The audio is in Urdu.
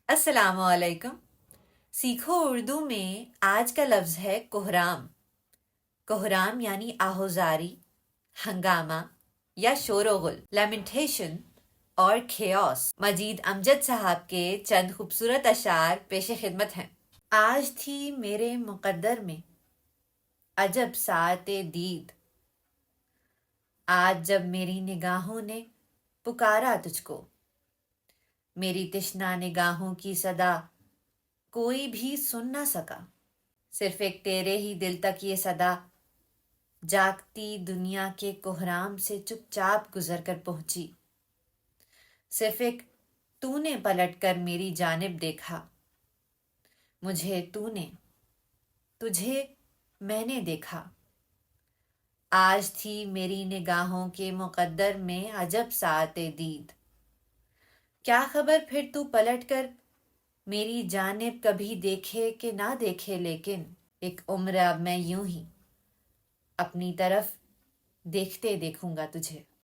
السلام علیکم. سیکھو اردو میں آج کا لفظ ہے کوہرام. کوہرام یعنی آہوزاری، ہنگامہ یا شور و غل، لیمنٹیشن اور کھیوس. مجید امجد صاحب کے چند خوبصورت اشعار پیش خدمت ہیں. آج تھی میرے مقدر میں عجب ساعت دید، آج جب میری نگاہوں نے پکارا تجھ کو، میری تشنا نگاہوں کی صدا کوئی بھی سن نہ سکا، صرف ایک تیرے ہی دل تک یہ صدا جاگتی دنیا کے کوہرام سے چپ چاپ گزر کر پہنچی. صرف ایک تو نے پلٹ کر میری جانب دیکھا، مجھے تو نے، تجھے میں نے دیکھا. آج تھی میری نگاہوں کے مقدر میں عجب ساعت دید، کیا خبر پھر تو پلٹ کر میری جانب کبھی دیکھے کہ نہ دیکھے، لیکن ایک عمر اب میں یوں ہی اپنی طرف دیکھتے دیکھوں گا تجھے.